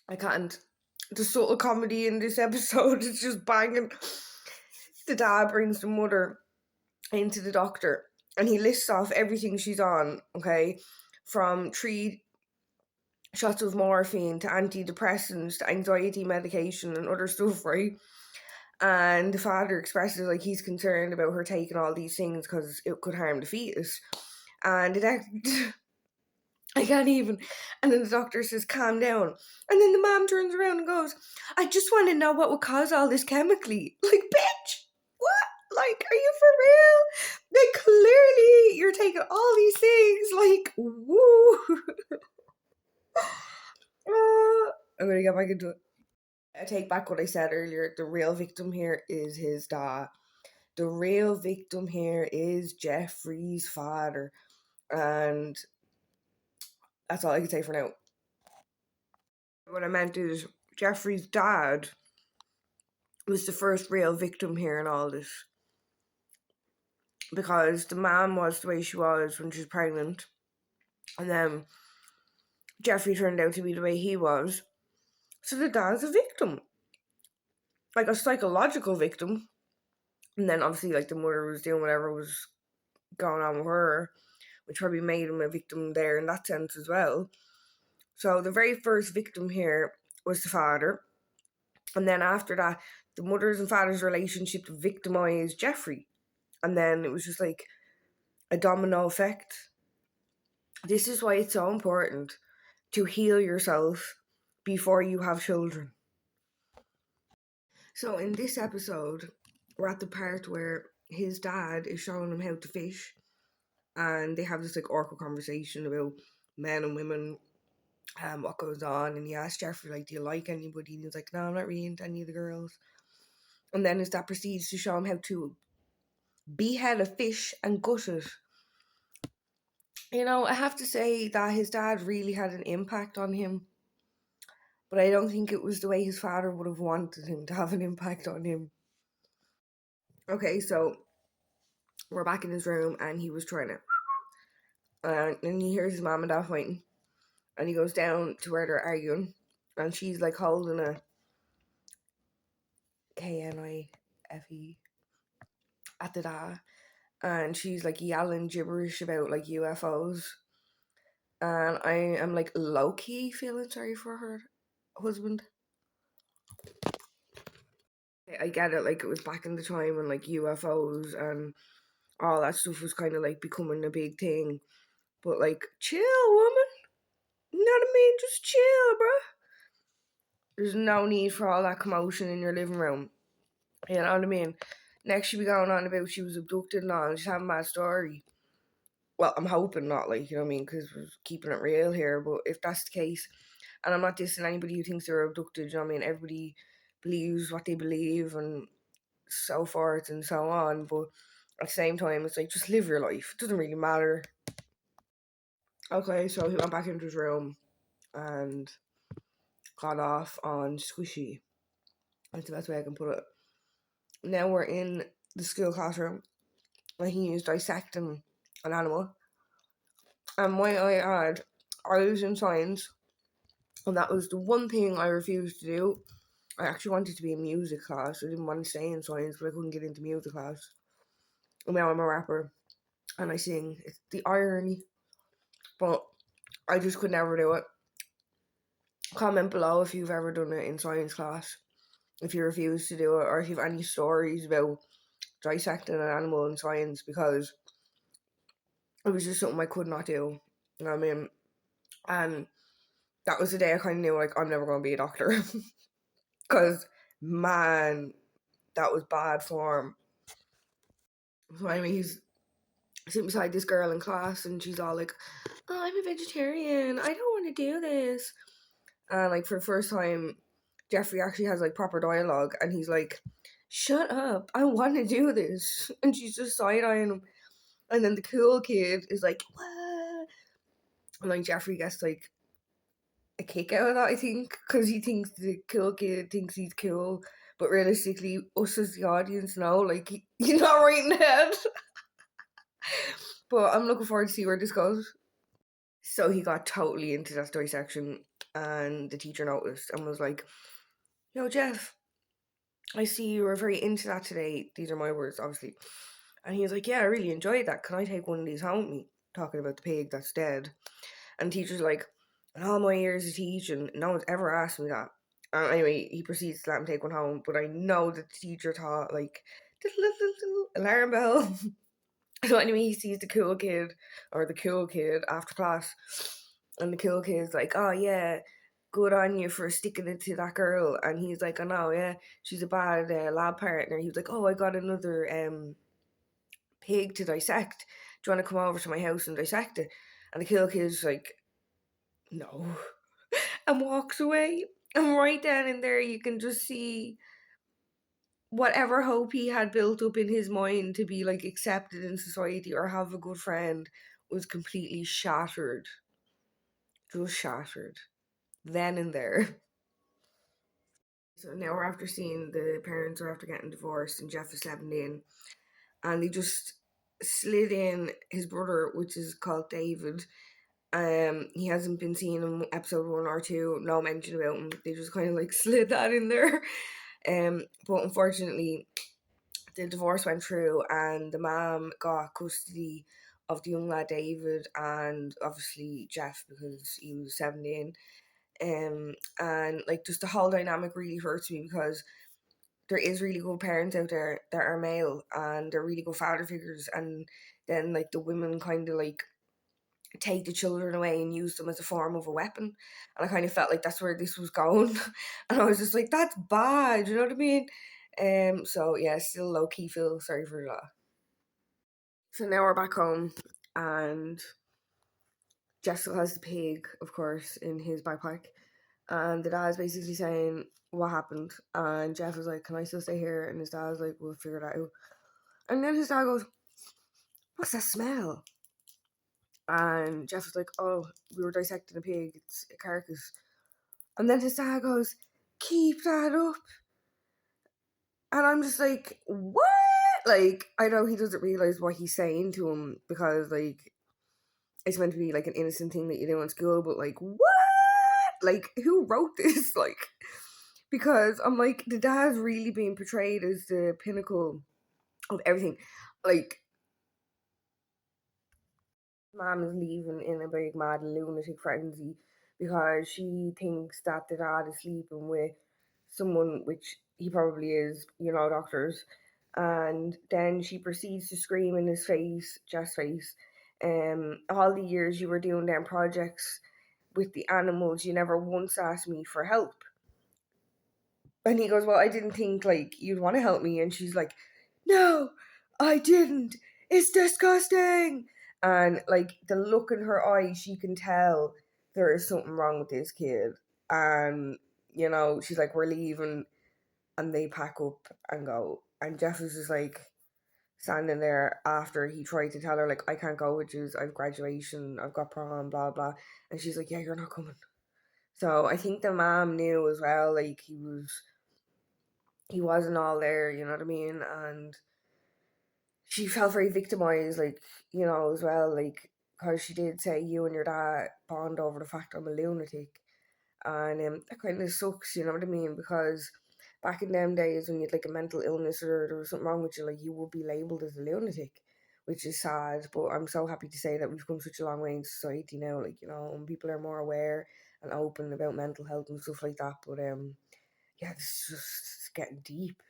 I can't. The subtle comedy in this episode is just banging. The dad brings the mother into the doctor and he lists off everything she's on, okay? From 3 shots of morphine to antidepressants to anxiety medication and other stuff, right? And the father expresses like he's concerned about her taking all these things because it could harm the fetus. And I can't even. And then the doctor says, calm down. And then the mom turns around and goes, I just want to know what would cause all this chemically. Like, bitch, what? Like, are you for real? Like, clearly you're taking all these things. Like, woo. I'm going to get back into it. I take back what I said earlier. The real victim here is his dad. The real victim here is Jeffrey's father. And that's all I can say for now. What I meant is Jeffrey's dad was the first real victim here in all this. Because the mom was the way she was when she was pregnant. And then Jeffrey turned out to be the way he was. So the dad's a victim. Like a psychological victim. And then obviously like the mother was doing whatever was going on with her, which probably made him a victim there in that sense as well. So the very first victim here was the father. And then after that, the mother's and father's relationship victimized Jeffrey. And then it was just like a domino effect. This is why it's so important to heal yourself before you have children. So in this episode, we're at the part where his dad is showing him how to fish. And they have this like awkward conversation about men and women, what goes on. And he asks Jeffrey, like, do you like anybody? And he's like, no, I'm not really into any of the girls. And then his dad proceeds to show him how to behead a fish and gut it. You know, I have to say that his dad really had an impact on him. But I don't think it was the way his father would have wanted him to have an impact on him. Okay, so we're back in his room and he was trying to. And he hears his mom and dad fighting. And he goes down to where they're arguing. And she's like holding a KNIFE at the dad. And she's like yelling gibberish about like UFOs. And I am like low-key feeling sorry for her husband. I get it, like it was back in the time when like UFOs and all that stuff was kind of like becoming a big thing. But like, chill, woman. You know what I mean? Just chill, bruh. There's no need for all that commotion in your living room. You know what I mean? Next, she be going on about she was abducted and all, and she's having a mad story. Well, I'm hoping not, like, you know what I mean? Because we're keeping it real here. But if that's the case, and I'm not dissing anybody who thinks they're abducted, you know what I mean? Everybody believes what they believe and so forth and so on. But at the same time, it's like, just live your life. It doesn't really matter. Okay, so he went back into his room and got off on Squishy. That's the best way I can put it. Now we're in the school classroom and he is dissecting an animal. And might I add, I was in science and that was the one thing I refused to do. I actually wanted to be in music class. I didn't want to stay in science, but I couldn't get into music class. And now I'm a rapper and I sing. It's the irony. But I just could never do it. Comment below if you've ever done it in science class. If you refuse to do it, or if you have any stories about dissecting an animal in science, because it was just something I could not do. You know what I mean? And that was the day I kind of knew, like, I'm never going to be a doctor. Because, man, that was bad form. So anyway, he's sitting beside this girl in class and she's all like, oh, I'm a vegetarian. I don't want to do this. And, like, for the first time, Jeffrey actually has, like, proper dialogue. And he's like, shut up. I want to do this. And she's just side-eyeing him. And then the cool kid is like, what? And, like, Jeffrey gets, like, a kick out of that, I think, because he thinks the cool kid thinks he's cool, but realistically, us as the audience know, like, he's not right in the head. But I'm looking forward to see where this goes. So he got totally into that dissection, And the teacher noticed and was like, "Yo, Jeff, I see you were very into that today." These are my words, obviously. And he was like, "Yeah, I really enjoyed that. Can I take one of these home with me?" Talking about the pig that's dead. And the teacher's like, "In all my years of teaching, no one's ever asked me that." Anyway, he proceeds to let him take one home, but I know that the teacher thought, like, alarm bell. So anyway, he sees the cool kid, or the cool kid, after class, and the cool kid's like, "Oh yeah, good on you for sticking it to that girl." And he's like, "I know, yeah, she's a bad lab partner." He was like, "Oh, I got another pig to dissect. Do you want to come over to my house and dissect it?" And the cool kid's like, "No," and walks away. And right then and there, you can just see whatever hope he had built up in his mind to be like accepted in society or have a good friend was completely shattered. Just shattered. Then and there. So now we're after seeing the parents are after getting divorced and Jeff is 17 and they just slid in his brother, which is called David. He hasn't been seen in episode 1 or 2, no mention about him. They just kind of like slid that in there. But unfortunately the divorce went through and the mom got custody of the young lad David and obviously Jeff because he was 17. And like just the whole dynamic really hurts me because there is really good parents out there that are male and they're really good father figures, and then like the women kind of like take the children away and use them as a form of a weapon. And I kind of felt like that's where this was going. And I was just like, that's bad, you know what I mean? So yeah, still low key feel sorry for that. So now we're back home and Jeff still has the pig, of course, in his backpack. And the dad's basically saying what happened. And Jeff was like, "Can I still stay here?" And his dad was like, "We'll figure that out." And then his dad goes, "What's that smell?" And Jeff was like, "Oh, we were dissecting a pig. It's a carcass." And then his dad goes, "Keep that up." And I'm just like, "What?" Like, I know he doesn't realize what he's saying to him because, like, it's meant to be like an innocent thing that you do in school, but like, what? Like, who wrote this? Like, because I'm like, the dad's really being portrayed as the pinnacle of everything. Like, mom is leaving in a big mad lunatic frenzy because she thinks that the dad is sleeping with someone, which he probably is, you know, doctors. And then she proceeds to scream in his face, Jeff's face, all the years you were doing them projects with the animals, you never once asked me for help. And he goes, "Well, I didn't think like you'd want to help me." And she's like, "No, I didn't. It's disgusting." And like the look in her eyes, you can tell there is something wrong with this kid. And you know, she's like, "We're leaving," and they pack up and go. And Jeff is just like standing there after he tried to tell her like, "I can't go with you. I've graduation. I've got prom. Blah blah." And she's like, "Yeah, you're not coming." So I think the mom knew as well. Like he wasn't all there, you know what I mean? And she felt very victimized, like, you know, as well, like, because she did say you and your dad bond over the fact I'm a lunatic. And that kind of sucks, you know what I mean? Because back in them days when you had like a mental illness or there was something wrong with you, like, you would be labeled as a lunatic, which is sad. But I'm so happy to say that we've come such a long way in society now, like, you know, and people are more aware and open about mental health and stuff like that. But yeah, this is just getting deep.